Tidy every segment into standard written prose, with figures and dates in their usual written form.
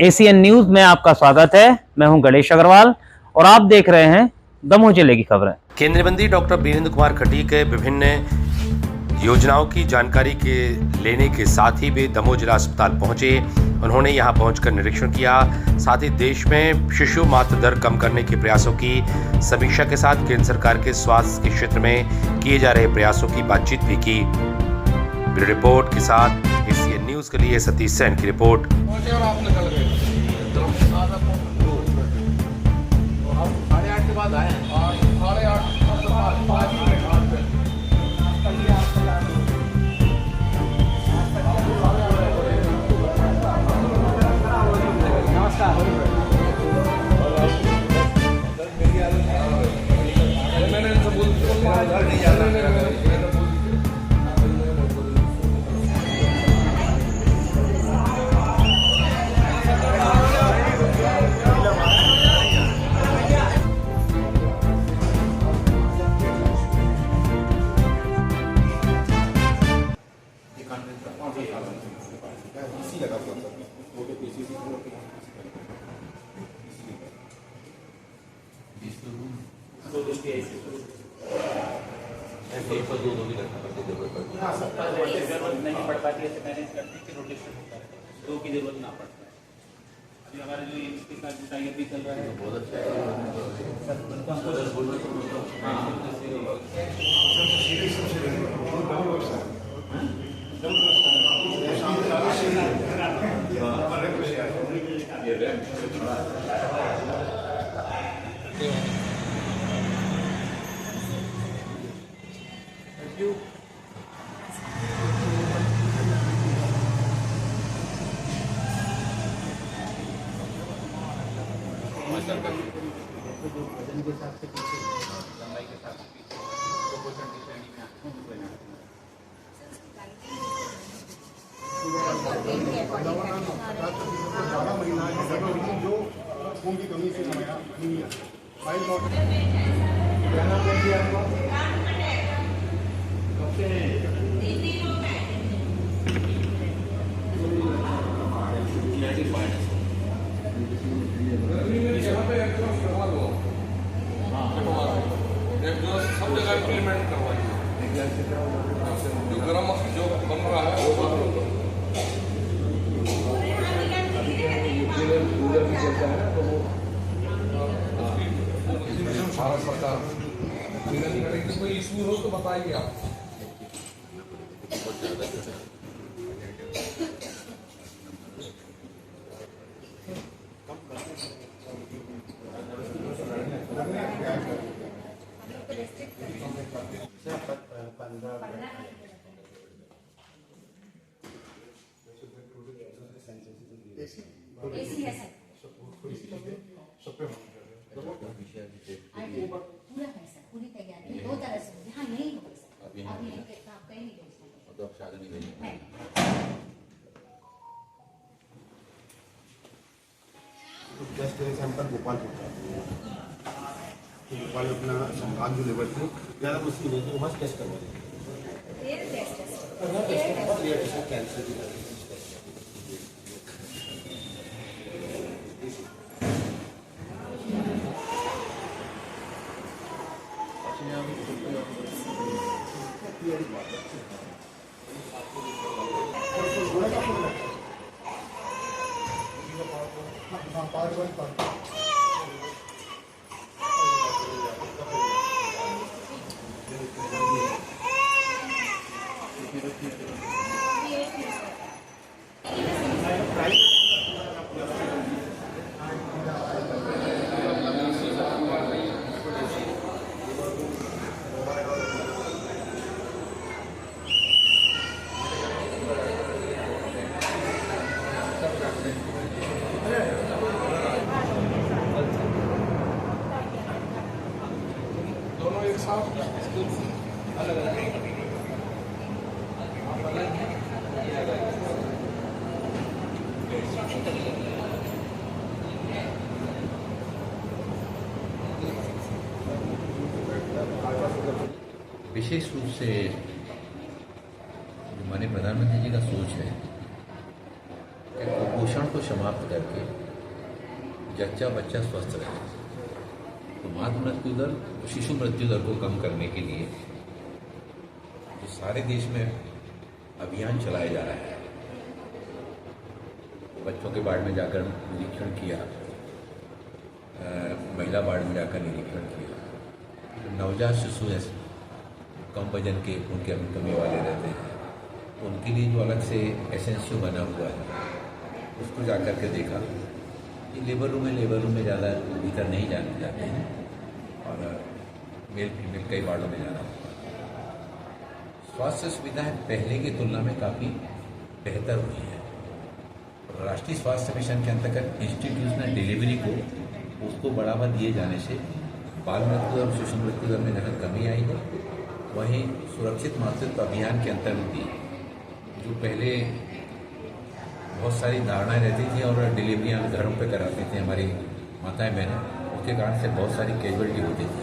ACN news में आपका स्वागत है। मैं हूं गणेश अग्रवाल और आप देख रहे हैं दमोह जिले की खबरें। केंद्रीय मंत्री डॉक्टर वीरेंद्र कुमार खटीक विभिन्न योजनाओं की जानकारी लेने के साथ ही वे दमोह जिला अस्पताल पहुंचे। उन्होंने यहां पहुंचकर निरीक्षण किया। साथ ही देश में शिशु मातृ दर कम करने के प्रयासों की समीक्षा के साथ केंद्र सरकार के स्वास्थ्य के क्षेत्र में किए जा रहे प्रयासों की बातचीत भी की। ब्यूरो रिपोर्ट के साथ एसीएन न्यूज के लिए सतीश सेन की रिपोर्ट। नहीं पढ़ पाती है मैनेज करने की रोटेशन होता है, दो की जरूरत ना पड़ता है। अभी हमारे जो इसके साथ टाइप भी चल रहा है बहुत अच्छा वजन के हिसाब से पीछे, लंबाई के हिसाब से पीछे, प्रोपोर्शन की श्रेणी में आते हैं। जो खून की कमी से सब जगह इम्प्लीमेंट करवाइए। जो गर्म जो बन रहा है वो भारत सरकार कोई इशू हो तो बताइए आप। एसी है सर, पूरा है सर, पूरी तैयारी दो तरह से हाँ नहीं होगी सर, अभी आप कहीं नहीं भेजना टेस्ट सैंपल भोपाल भोपाल अपना संभाग जो लेवल थे ज़्यादा मुश्किल नहीं थी, बस टेस्ट करवा देते कैंसर की दोनों एक साथ अलग अलग विशेष रूप से जो माननीय प्रधानमंत्री जी का सोच है कि कुपोषण कुपोषण को समाप्त करके जच्चा बच्चा स्वस्थ रहे, तो मातृ मृत्यु दर, शिशु मृत्यु दर को कम करने के लिए जो सारे देश में अभियान चलाया जा रहा है, बच्चों के वार्ड में जाकर निरीक्षण किया, महिला वार्ड में जाकर निरीक्षण किया, नवजात शिशु हैं कम वजन के, उनके कमी वाले रहते हैं, उनके लिए जो अलग से एसएनसीयू बना हुआ है उसको जाकर के देखा कि लेबर रूम में ज़्यादा भीतर नहीं जाने जाते हैं और मेल फीमेल कई वार्डों में जाना होता है। स्वास्थ्य सुविधाएं पहले की तुलना में काफ़ी बेहतर हुई है। राष्ट्रीय स्वास्थ्य मिशन के अंतर्गत इंस्टीट्यूशनल डिलीवरी को उसको बढ़ावा दिए जाने से बाल मृत्यु और शिशु मृत्यु दर में जहाँ कमी आई है, वहीं सुरक्षित मातृत्व अभियान के अंतर्गत जो पहले बहुत सारी धारणाएं रहती थी और डिलीवरियां घरों पे कराती थी हमारी माताएं बहनें, उसके कारण से बहुत सारी कैजुअलिटी होती थी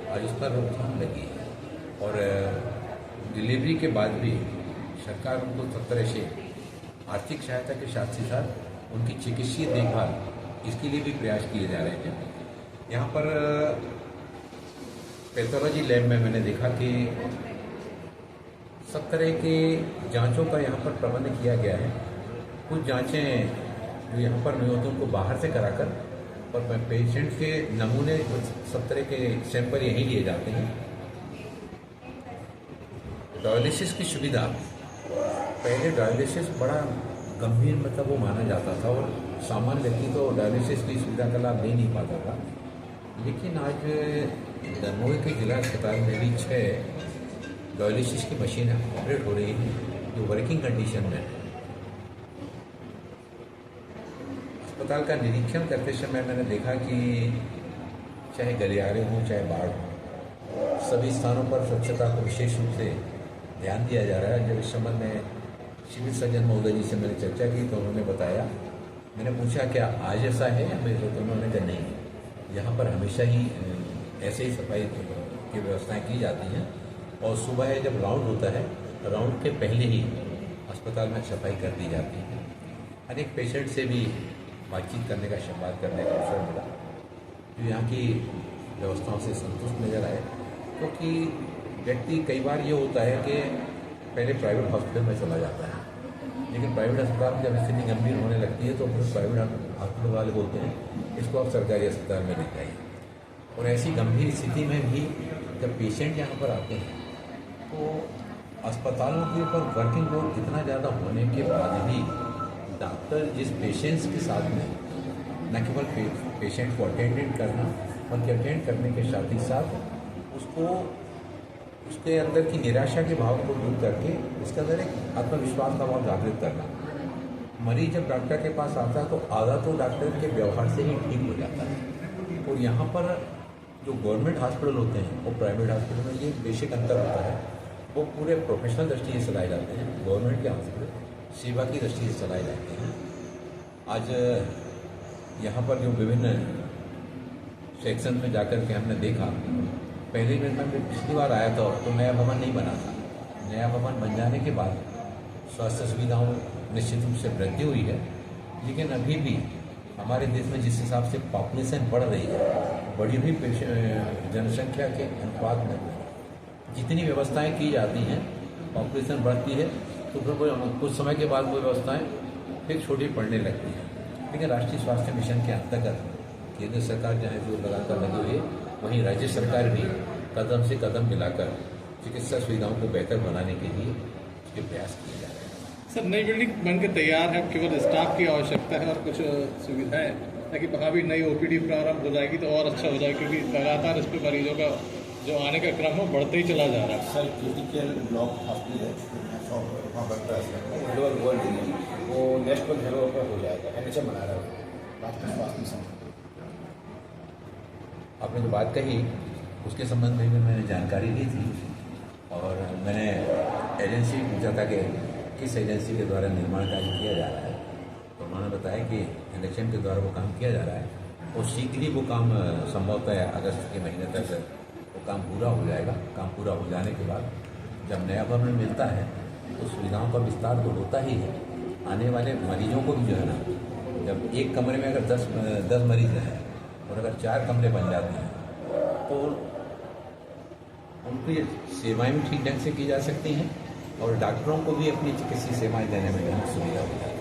और इस पर रोकथाम लगी है। और डिलीवरी के बाद भी सरकार उनको सब तरह से आर्थिक सहायता के साथ ही साथ उनकी चिकित्सीय देखभाल, इसके लिए भी प्रयास किए जा रहे हैं। यहाँ पर पैथोलॉजी लैब में मैंने देखा कि सब तरह के जांचों का यहाँ पर प्रबंध किया गया है। कुछ जांचें जो यहाँ पर नहीं होती उनको बाहर से कराकर और पेशेंट के नमूने सब तरह के सैंपल यहीं लिए जाते हैं। डायलिसिस की सुविधा, पहले डायलिसिस बड़ा गंभीर मतलब वो माना जाता था और सामान्य व्यक्ति तो डायलिसिस की सुविधा का लाभ ले नहीं पाता था, लेकिन आज दमोह के जिला अस्पताल में भी 6 डायलिसिस की मशीनें ऑपरेट हो रही हैं जो वर्किंग कंडीशन में है। अस्पताल का निरीक्षण करते समय मैंने देखा कि चाहे गलियारे हों चाहे बाढ़ हो, सभी स्थानों पर स्वच्छता को विशेष रूप से ध्यान दिया जा रहा है। जब इस संबंध में सिविल सर्जन महोदय जी से मैंने चर्चा की तो उन्होंने बताया, मैंने पूछा क्या आज ऐसा है या मेरे, तो उन्होंने कहा नहीं, यहाँ पर हमेशा ही ऐसे ही सफाई की व्यवस्थाएं की जाती हैं और सुबह जब राउंड होता है, राउंड के पहले ही अस्पताल में सफाई कर दी जाती है। अनेक पेशेंट से भी बातचीत करने का, संवाद करने का अवसर मिला जो यहाँ की व्यवस्थाओं से संतुष्ट नजर आए, क्योंकि व्यक्ति कई बार ये होता है कि पहले प्राइवेट हॉस्पिटल में चला जाता है, लेकिन प्राइवेट अस्पताल में जब स्थिति गंभीर होने लगती है तो फिर प्राइवेट हॉस्पिटल वाले बोलते हैं इसको आप सरकारी अस्पताल में ले जाइए। और ऐसी गंभीर स्थिति में भी जब पेशेंट यहाँ पर आते हैं तो अस्पतालों के ऊपर वर्किंग लोड इतना ज़्यादा होने के बाद भी डॉक्टर जिस पेशेंट्स के साथ में न केवल पेशेंट को अटेंडेंट करना बल्कि अटेंड करने के साथ ही साथ उसको उसके अंदर की निराशा के भाव को दूर करके उसके अंदर एक आत्मविश्वास का भाव जागृत करना। मरीज जब डॉक्टर के पास आता है तो आधा तो डॉक्टर के व्यवहार से ही ठीक हो जाता है। और यहाँ पर जो गवर्नमेंट हॉस्पिटल होते हैं और प्राइवेट हॉस्पिटल में ये बेसिक अंतर होता है, वो पूरे प्रोफेशनल दृष्टि से चलाए जाते हैं। गवर्नमेंट के हॉस्पिटल सेवा की दृष्टि से चलाए जाते हैं। आज यहाँ पर जो विभिन्न सेक्शन में जाकर के हमने देखा, पहले मैं पिछली बार आया था तो नया भवन नहीं बना था। नया भवन बन जाने के बाद स्वास्थ्य सुविधाओं निश्चित रूप से वृद्धि हुई है, लेकिन अभी भी हमारे देश में जिस हिसाब से पॉपुलेशन बढ़ रही है, बढ़ी हुई जनसंख्या के अनुपात में जितनी व्यवस्थाएं की जाती हैं, पॉपुलेशन बढ़ती है तो फिर कुछ समय के बाद वो व्यवस्थाएं फिर छोटी पड़ने लगती हैं। लेकिन राष्ट्रीय स्वास्थ्य मिशन के अंतर्गत केंद्र सरकार जहाँ जो लगातार लगी हुई है, वहीं राज्य सरकार भी कदम से कदम मिलाकर चिकित्सा सुविधाओं को बेहतर बनाने के लिए उसके प्रयास किए जा रहे हैं। सर, नई बिल्डिंग बनकर तैयार है, केवल स्टाफ की आवश्यकता है और कुछ सुविधाएं, ताकि वहाँ भी नई ओपीडी प्रारंभ हो जाएगी तो और अच्छा हो जाएगा, क्योंकि लगातार इस पर मरीजों का जो आने का क्रम है बढ़ते ही चला जा रहा है। सर, क्रिटिकल ब्लॉक हॉस्पिटल है वहाँ बनता है लोअर वर्ल्ड, वो नेशनल हेलो पर हो जाएगा, NHM बना रहा है राष्ट्रीय स्वास्थ्य मिशन। आपने जो बात कही उसके संबंध में भी मैंने जानकारी ली थी और मैंने एजेंसी पूछा था कि किस एजेंसी के द्वारा निर्माण कार्य किया जा रहा है, तो उन्होंने बताया कि NHM के द्वारा वो काम किया जा रहा है और शीघ्र ही वो काम संभवतः अगस्त के महीने तक वो काम पूरा हो जाएगा। काम पूरा हो जाने के बाद जब नया भवन मिलता है तो सुविधाओं का विस्तार तो होता ही है, आने वाले मरीजों को भी जो है ना जब एक कमरे में अगर 10 मरीज हैं और अगर 4 कमरे बन जाते हैं तो उनकी सेवाएं भी ठीक ढंग से की जा सकती हैं और डॉक्टरों को भी अपनी चिकित्सीय सेवाएं देने में सुविधा हो जाती है।